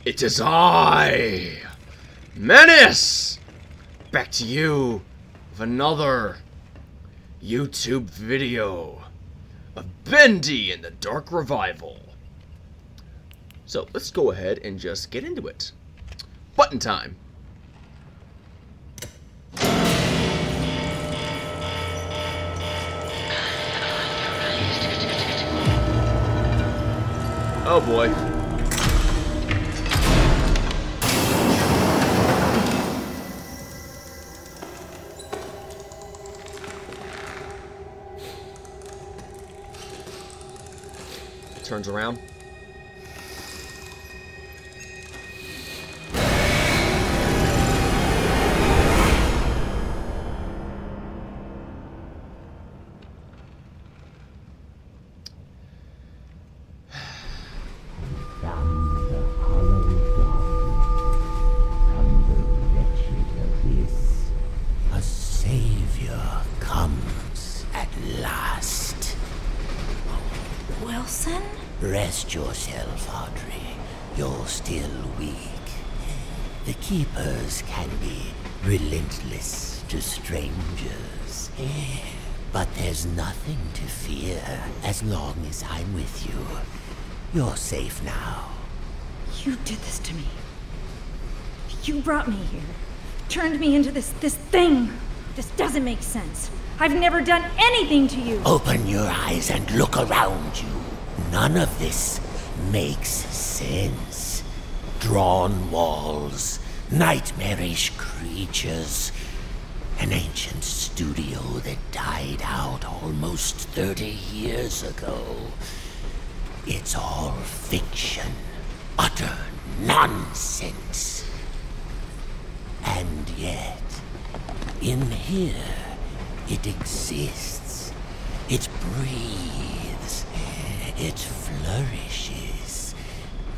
It is I, Menace! Back to you with another YouTube video of Bendy and the Dark Revival. So let's go ahead and just get into it. Button time. Oh boy. Turns around. Rest yourself, Audrey. You're still weak. The Keepers can be relentless to strangers. But there's nothing to fear as long as I'm with you. You're safe now. You did this to me. You brought me here. Turned me into this thing. This doesn't make sense. I've never done anything to you. Open your eyes and look around you. None of this makes sense. Drawn walls, nightmarish creatures, an ancient studio that died out almost 30 years ago. It's all fiction, utter nonsense. And yet, in here, it exists. It breathes. It flourishes.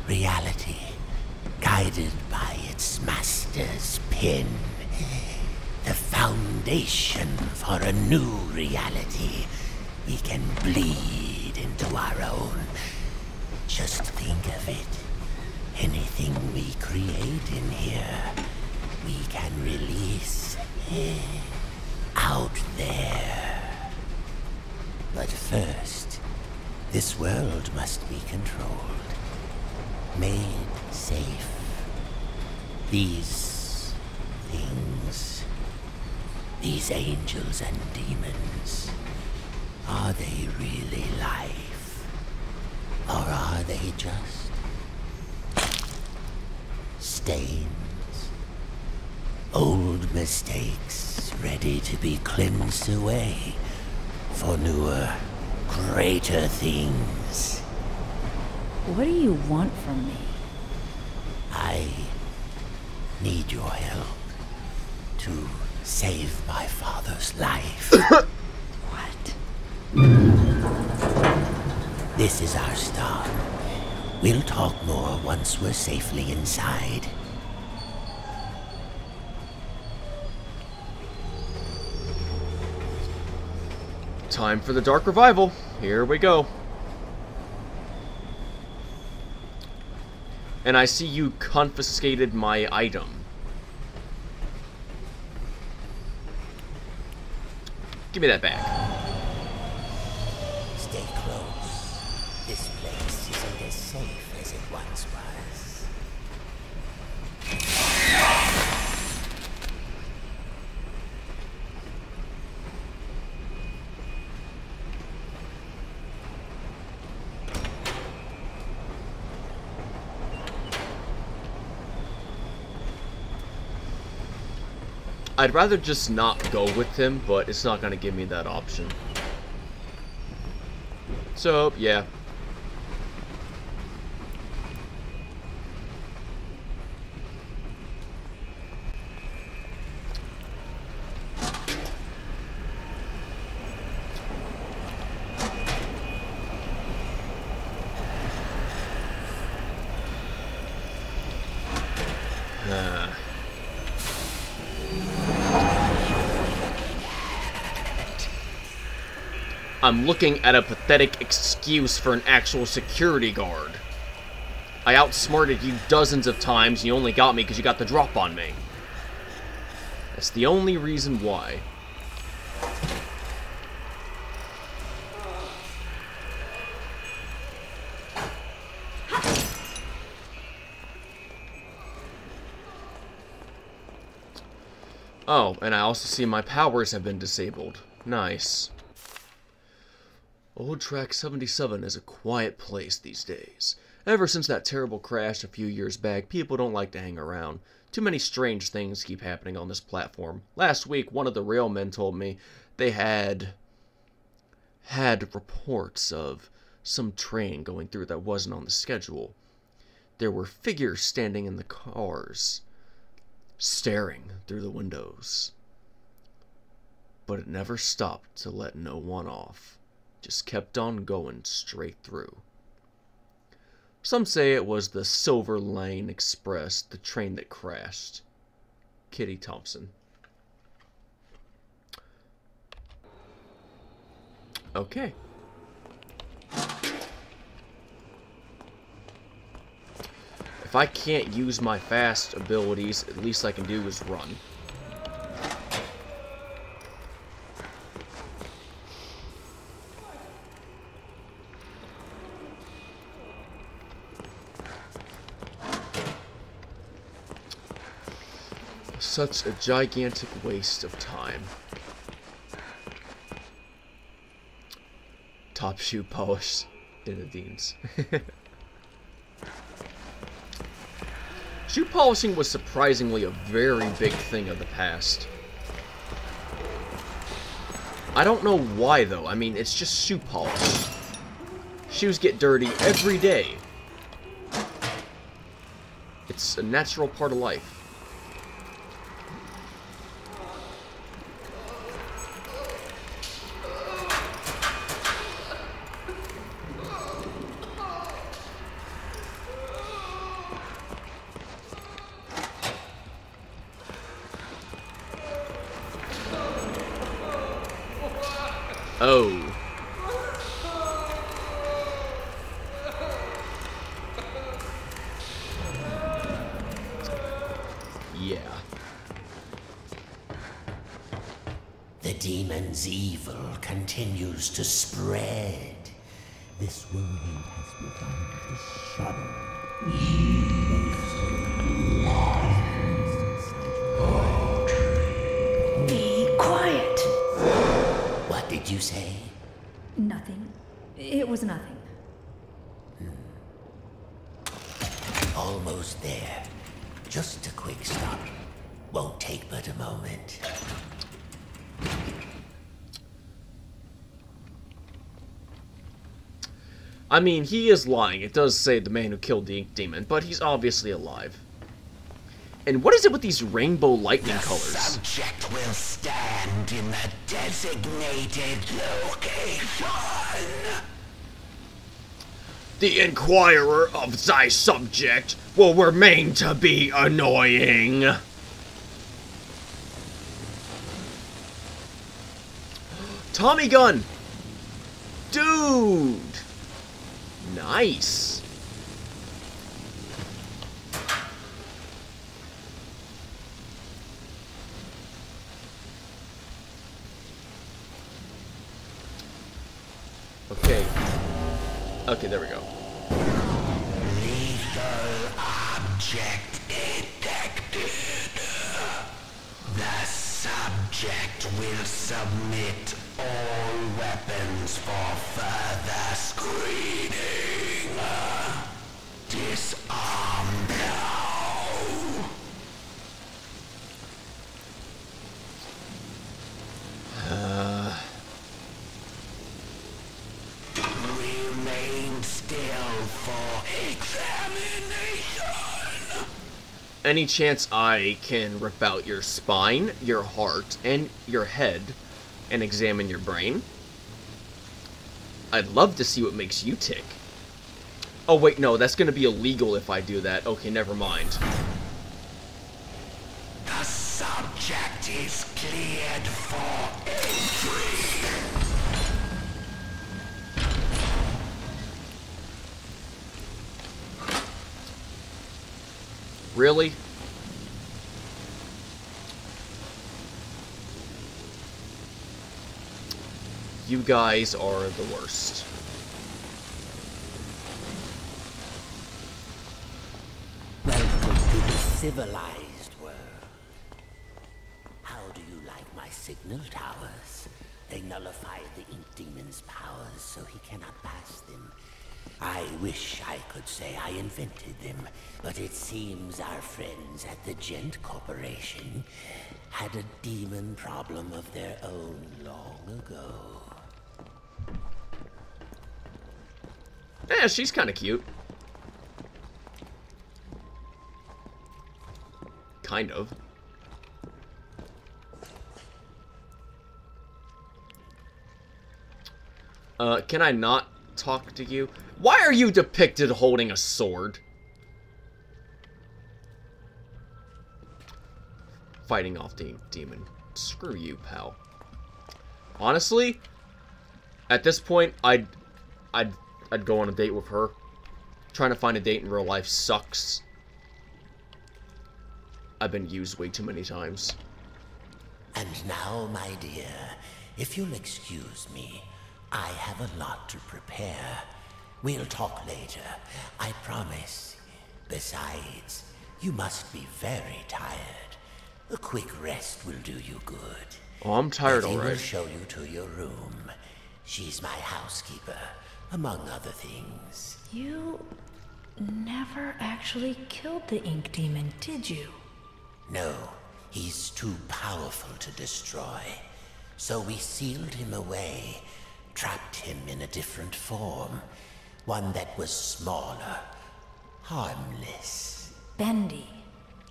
Reality, guided by its master's pen. The foundation for a new reality. We can bleed into our own. Just think of it. Anything we create in here, we can release out there. But first, this world must be controlled, made safe. These things, these angels and demons, are they really life? Or are they just stains? Old mistakes ready to be cleansed away for newer, greater things. What do you want from me? I need your help to save my father's life. What? This is our start. We'll talk more once we're safely inside. Time for the Dark Revival. Here we go. And I see you confiscated my item. Give me that back. Stay close. This place isn't as safe as it once was. I'd rather just not go with him, but it's not gonna give me that option. So, yeah. I'm looking at a pathetic excuse for an actual security guard. I outsmarted you dozens of times, and you only got me because you got the drop on me. That's the only reason why. Oh, and I also see my powers have been disabled. Nice. Old Track 77 is a quiet place these days. Ever since that terrible crash a few years back, people don't like to hang around. Too many strange things keep happening on this platform. Last week, one of the railmen told me they had reports of some train going through that wasn't on the schedule. There were figures standing in the cars, staring through the windows. But it never stopped to let no one off. Just kept on going straight through. Some say it was the Silver Lane Express, the train that crashed. Kitty Thompson. Okay. If I can't use my fast abilities, at least I can do is run. Such a gigantic waste of time. Top shoe polish in the Deans. Shoe polishing was surprisingly a very big thing of the past. I don't know why though. I mean, it's just shoe polish. Shoes get dirty every day. It's a natural part of life. Oh. Yeah. The demon's evil continues to spread. This wound has begun to shudder. Be quiet. What did you say? Nothing. It was nothing. Almost there. Just a quick stop. Won't take but a moment. I mean, he is lying. It does say the man who killed the ink demon, but he's obviously alive. And what is it with these rainbow lightning colors? The subject will stand in the designated location. The inquirer of thy subject will remain to be annoying. Tommy gun! Dude! Nice. Okay. Okay, there we go. Lethal object detected. The subject will submit all weapons for further screening. Disarm now. Remain still for examination. Any chance I can rip out your spine, your heart, and your head and examine your brain? I'd love to see what makes you tick. Oh wait, no, that's gonna be illegal if I do that. Okay, never mind. The subject is cleared for entry. Really? You guys are the worst. Welcome to the civilized world. How do you like my signal towers? They nullify the Ink Demon's powers so he cannot pass them. I wish I could say I invented them, but it seems our friends at the Gent Corporation had a demon problem of their own long ago. Yeah, she's kind of cute. Kind of. Can I not talk to you? Why are you depicted holding a sword? Fighting off the demon. Screw you, pal. Honestly, at this point, I'd go on a date with her. Trying to find a date in real life sucks. I've been used way too many times. And now, my dear, if you'll excuse me, I have a lot to prepare. We'll talk later, I promise. Besides, you must be very tired. A quick rest will do you good. Oh, I'm tired Betty already. will show you to your room. She's my housekeeper, among other things. You never actually killed the Ink Demon, did you? No, he's too powerful to destroy. So we sealed him away, trapped him in a different form. One that was smaller, harmless. Bendy.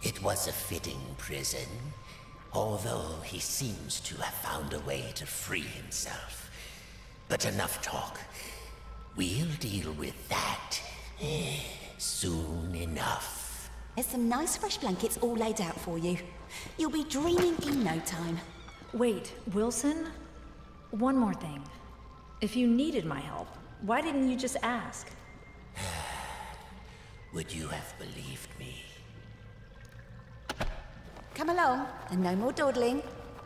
It was a fitting prison, although he seems to have found a way to free himself. But enough talk. We'll deal with that soon enough. There's some nice fresh blankets all laid out for you. You'll be dreaming in no time. Wait, Wilson? One more thing. If you needed my help, why didn't you just ask? Would you have believed me? Come along, and no more dawdling.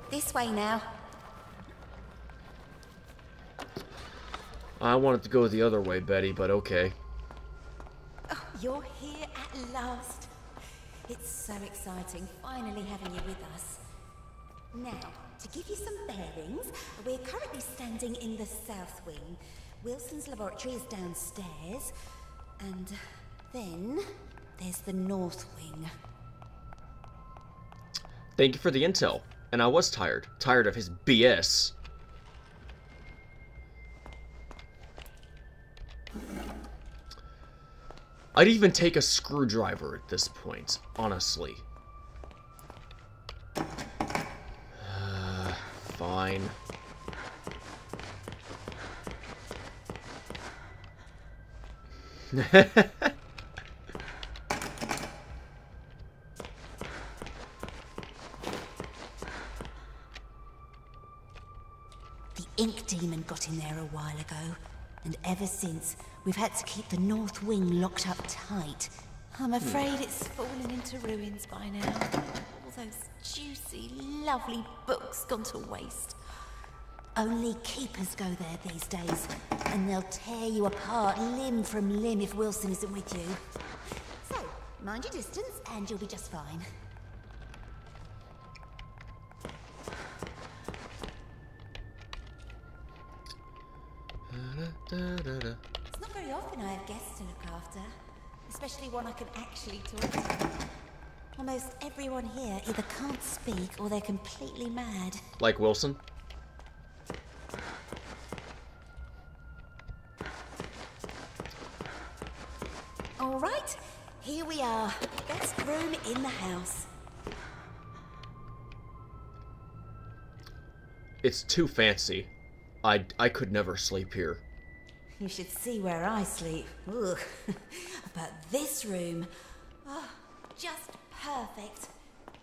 This way now. I wanted to go the other way, Betty, but okay. Oh, you're here at last. It's so exciting, finally having you with us. Now, to give you some bearings, we're currently standing in the south wing. Wilson's laboratory is downstairs, and then there's the north wing. Thank you for the intel. And I was tired. Tired of his BS. I'd even take a screwdriver at this point, honestly. Fine. The Ink Demon got in there a while ago, and ever since, we've had to keep the north wing locked up tight. I'm afraid it's fallen into ruins by now. All those juicy, lovely books gone to waste. Only keepers go there these days, and they'll tear you apart limb from limb if Wilson isn't with you. So, mind your distance, and you'll be just fine. It's not very often I have guests to look after, especially one I can actually talk to. Almost everyone here either can't speak or they're completely mad. Like Wilson? All right, here we are. Best room in the house. It's too fancy. I could never sleep here. You should see where I sleep. Ugh. But this room, oh, just perfect.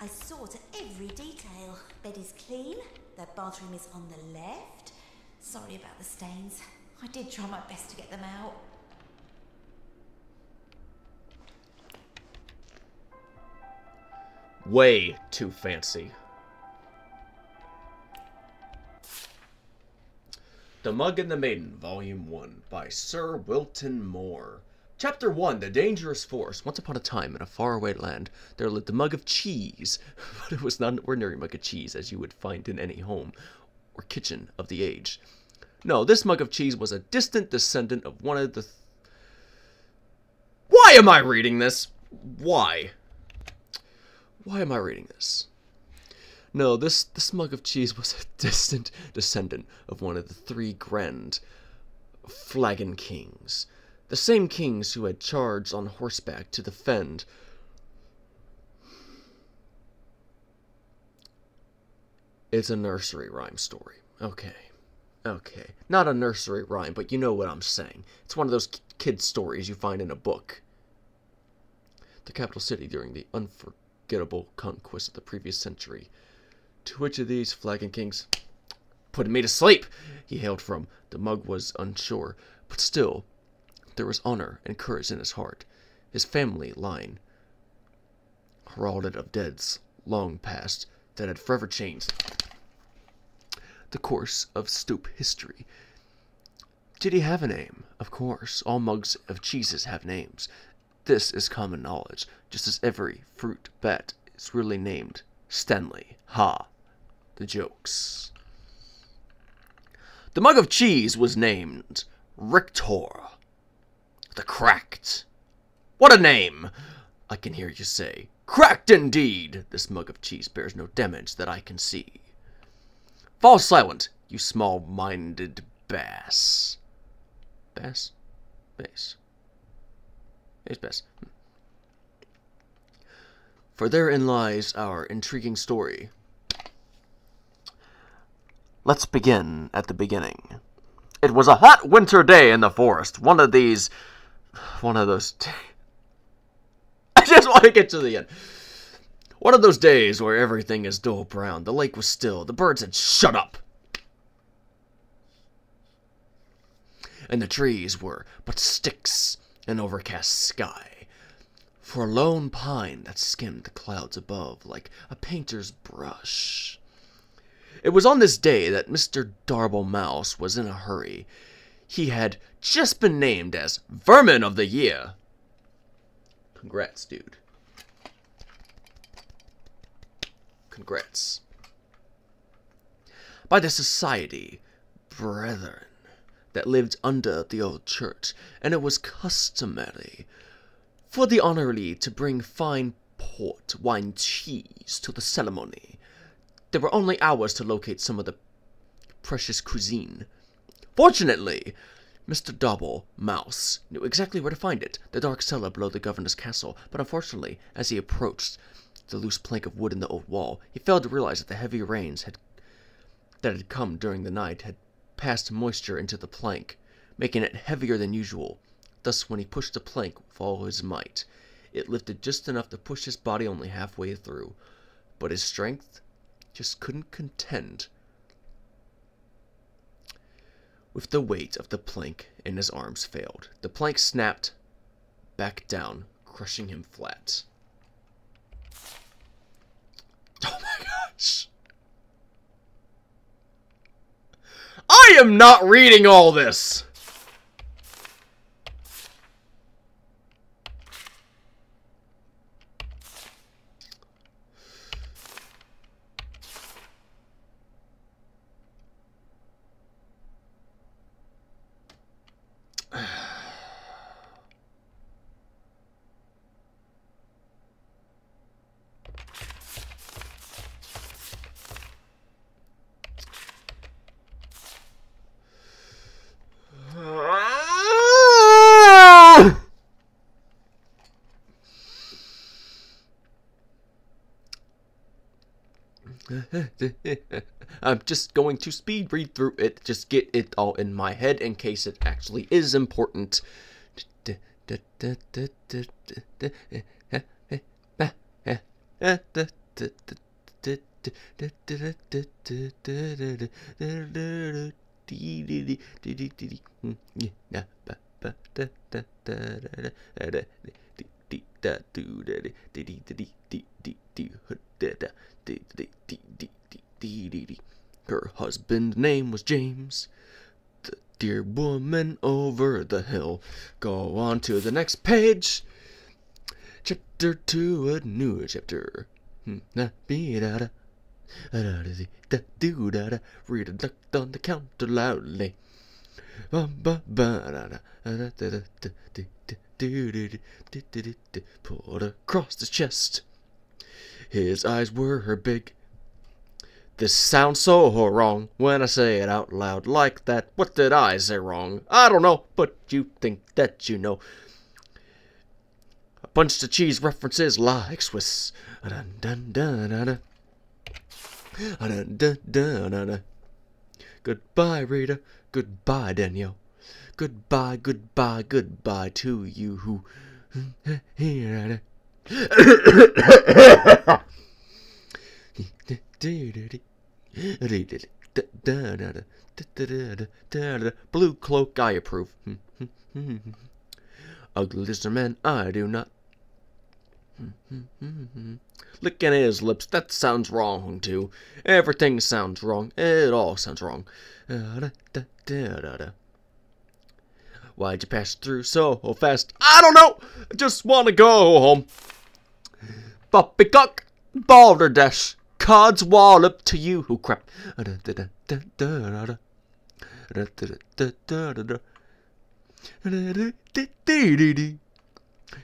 I saw to every detail. Bed is clean. The bathroom is on the left. Sorry about the stains. I did try my best to get them out. Way too fancy. The Mug and the Maiden, Volume 1, by Sir Wilton Moore. Chapter 1, The Dangerous Force. Once upon a time, in a faraway land, there lived a mug of cheese. But it was not an ordinary mug of cheese, as you would find in any home or kitchen of the age. No, this mug of cheese was a distant descendant of one of the... Why am I reading this? Why? Why am I reading this? No, this mug of cheese was a distant descendant of one of the three grand flagon kings. The same kings who had charged on horseback to defend It's a nursery rhyme story. Okay. Okay. Not a nursery rhyme, but you know what I'm saying. It's one of those kid stories you find in a book. The capital city during the unforgettable conquest of the previous century. To which of these flagon kings put me to sleep? He hailed from. The mug was unsure, but still, there was honor and courage in his heart. His family line, heralded of deads long past, that had forever changed the course of stoop history. Did he have a name? Of course, all mugs of cheeses have names. This is common knowledge, just as every fruit bat is really named Stanley. Ha! The jokes. The mug of cheese was named Rictor the Cracked. What a name! I can hear you say, cracked indeed! This mug of cheese bears no damage that I can see. Fall silent, you small-minded bass. Bass? Bass. Bass, bass. For therein lies our intriguing story. Let's begin at the beginning. It was a hot winter day in the forest. One of those... I just want to get to the end. One of those days where everything is dull brown. The lake was still. The birds had shut up. And the trees were but sticks in overcast sky. For a lone pine that skimmed the clouds above like a painter's brush. It was on this day that Mr. Darble Mouse was in a hurry. He had just been named as Vermin of the Year. Congrats, dude. Congrats. By the society, brethren, that lived under the old church, and it was customary for the honoree to bring fine port, wine, cheese to the ceremony. There were only hours to locate some of the precious cuisine. Fortunately, Mr. Darble Mouse knew exactly where to find it, the dark cellar below the governor's castle, but unfortunately, as he approached the loose plank of wood in the old wall, he failed to realize that the heavy rains that had come during the night had passed moisture into the plank, making it heavier than usual. Thus, when he pushed the plank with all his might, it lifted just enough to push his body only halfway through, but his strength just couldn't contend with the weight of the plank, and his arms failed. The plank snapped back down, crushing him flat. Oh my gosh! I am not reading all this! I'm just going to speed read through it, just get it all in my head in case it actually is important. Her husband's name was James. The dear woman over the hill. Go on to the next page. Chapter 2, a new chapter. Read it on the counter loudly. Pulled across his chest. His eyes were big. This sounds so wrong when I say it out loud like that. What did I say wrong? I don't know, but you think that you know. A bunch of cheese references like Swiss. Goodbye, Rita. Goodbye, Danielle. Goodbye, goodbye, goodbye to you who... Blue cloak, I approve. Ugly lizardman, I do not. Licking his lips, that sounds wrong too. Everything sounds wrong. It all sounds wrong. Why'd you pass through so fast? I don't know! I just want to go home. Poppycock, balderdash, cod's wallop to you who crap.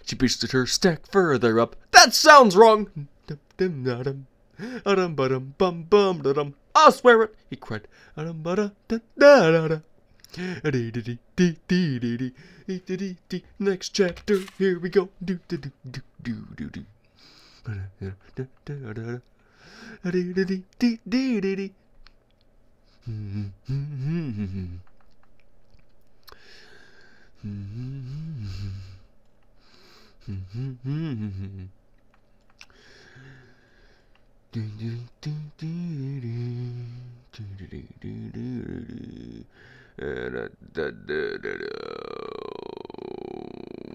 She boosted her stack further up. That sounds wrong. I'll swear it, he cried. Next chapter, here we go.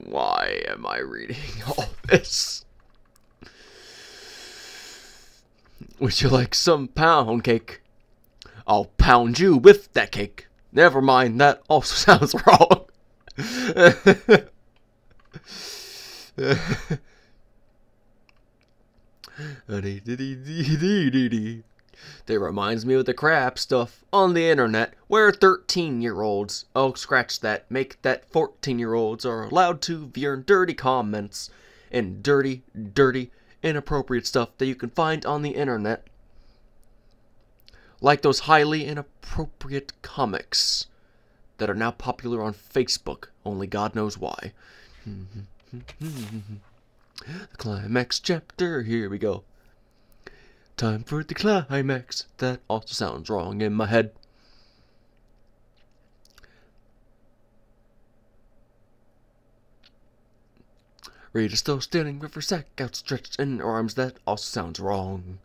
Why am I reading all this? Would you like some pound cake? I'll pound you with that cake. Never mind, that also sounds wrong. That reminds me of the crap stuff on the internet where 13-year-olds, oh scratch that, make that 14-year-olds are allowed to view dirty comments and dirty, inappropriate stuff that you can find on the internet. Like those highly inappropriate comics that are now popular on Facebook, only God knows why. The climax chapter, here we go. Time for the climax. That also sounds wrong in my head. Rita still standing with her sack outstretched in her arms. That also sounds wrong.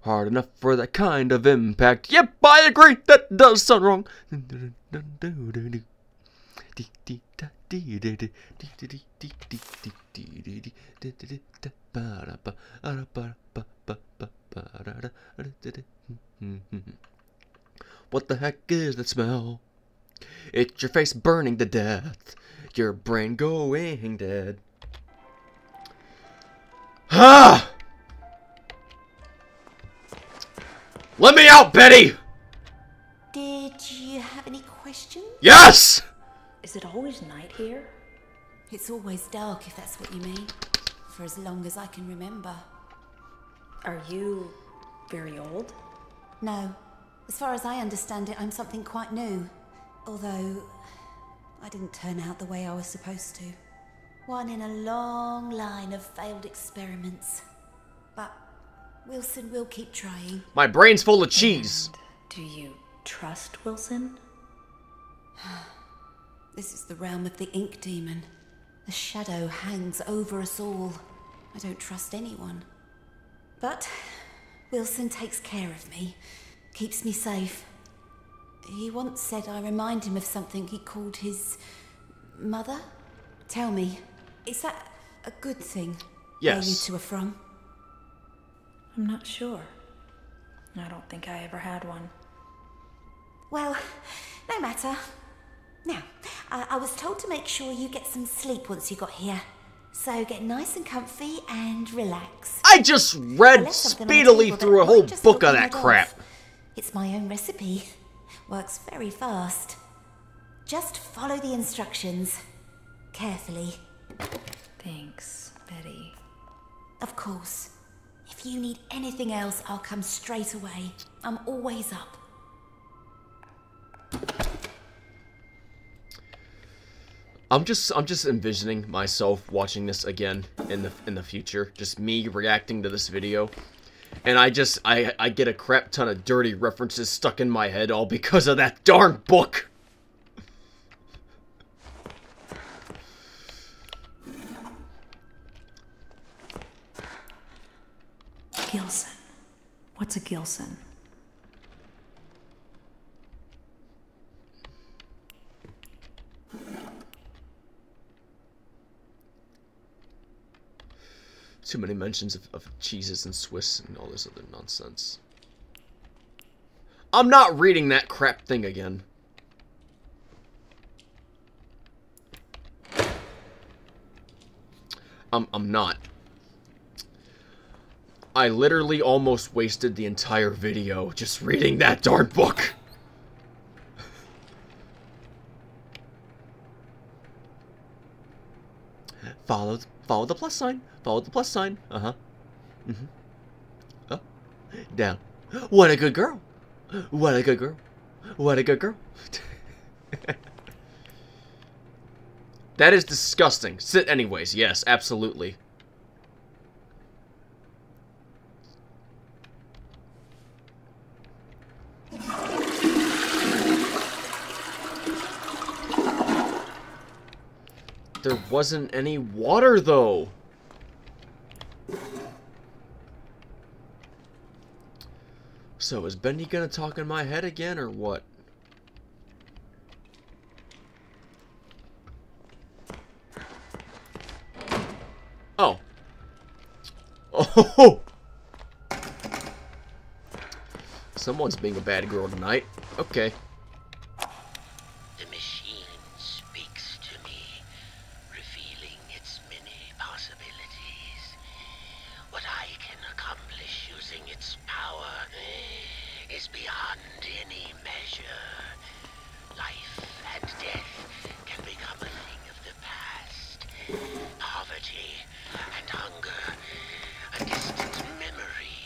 Hard enough for that kind of impact. Yep, I agree. That does sound wrong. What the heck is that smell? It's your face burning to death. Your brain going dead. Ah! Let me out, Betty! Did you have any questions? Yes! Is it always night here? It's always dark, if that's what you mean. For as long as I can remember. Are you very old? No. As far as I understand it, I'm something quite new. Although, I didn't turn out the way I was supposed to. One in a long line of failed experiments. But Wilson will keep trying. My brain's full of cheese. And do you trust Wilson? This is the realm of the ink demon. The shadow hangs over us all. I don't trust anyone. But Wilson takes care of me, keeps me safe. He once said I remind him of something he called his mother. Tell me, is that a good thing? Yes. Where you two are from? I'm not sure. I don't think I ever had one. Well, no matter. Now, I was told to make sure you get some sleep once you got here. So get nice and comfy and relax. I just read speedily through a whole book of that crap. It's my own recipe. Works very fast. Just follow the instructions. Carefully. Thanks, Betty. Of course. If you need anything else, I'll come straight away. I'm always up. I'm just envisioning myself watching this again in the future. Just me reacting to this video. And I get a crap ton of dirty references stuck in my head all because of that darn book. Gilson. What's a Gilson? Too many mentions of cheeses and Swiss and all this other nonsense. I'm not reading that crap thing again. I'm not. I literally almost wasted the entire video just reading that darn book. Follow the plus sign. Follow the plus sign. Uh-huh. Mm-hmm. Up. Down. What a good girl. What a good girl. What a good girl. That is disgusting. Sit anyways. Yes, absolutely. There wasn't any water, though. So, is Bendy gonna talk in my head again, or what? Oh. Oh! Someone's being a bad girl tonight. Okay. The machine speaks to me, revealing its many possibilities. What I can accomplish using its power is beyond any measure. Life and death can become a thing of the past. Poverty and hunger, a distant memory.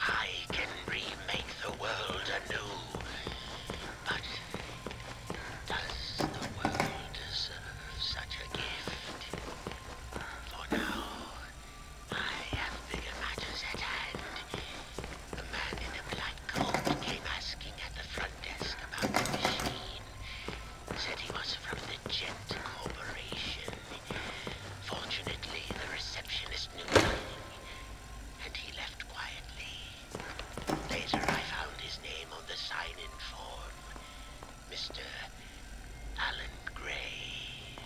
I can remake the world anew. But does the world deserve such a gift? For now, I have bigger matters at hand. The man in a black coat came asking at the front desk about the machine. Said he was from the Gent Corporation. Fortunately, the receptionist knew nothing, and he left quietly. Later, I found his name on the sign-in form. Mr. Alan Gray.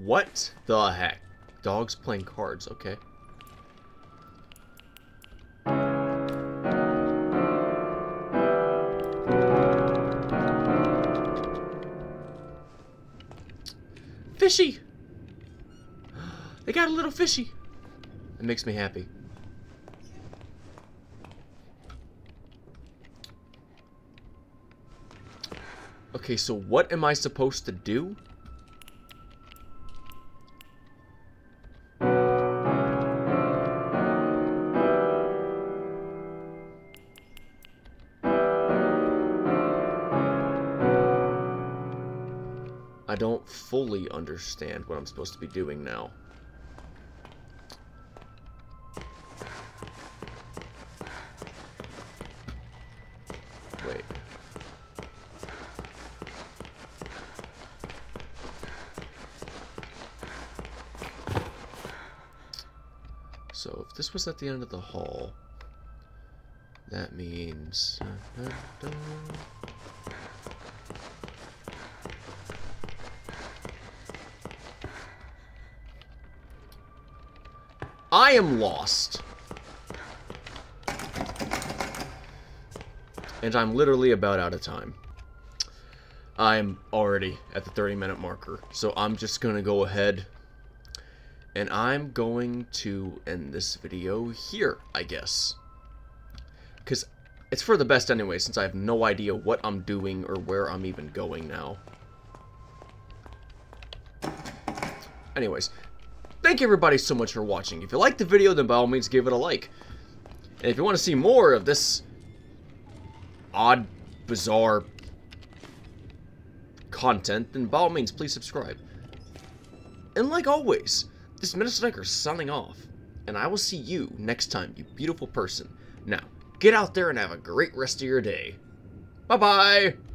What the heck? Dogs playing cards, okay. Fishy! They got a little fishy. It makes me happy. Okay, so what am I supposed to do? I don't fully understand what I'm supposed to be doing now. Wait. So if this was at the end of the hall, that means... I am lost. And I'm literally about out of time. I'm already at the 30-minute marker. So I'm just going to go ahead. And I'm going to end this video here, I guess. Because it's for the best anyway, since I have no idea what I'm doing or where I'm even going now. Anyways, thank you everybody so much for watching. If you liked the video, then by all means give it a like. And if you want to see more of this odd, bizarre content, then by all means please subscribe. And like always, this Minister Sniker signing off. And I will see you next time, you beautiful person. Now, get out there and have a great rest of your day. Bye-bye!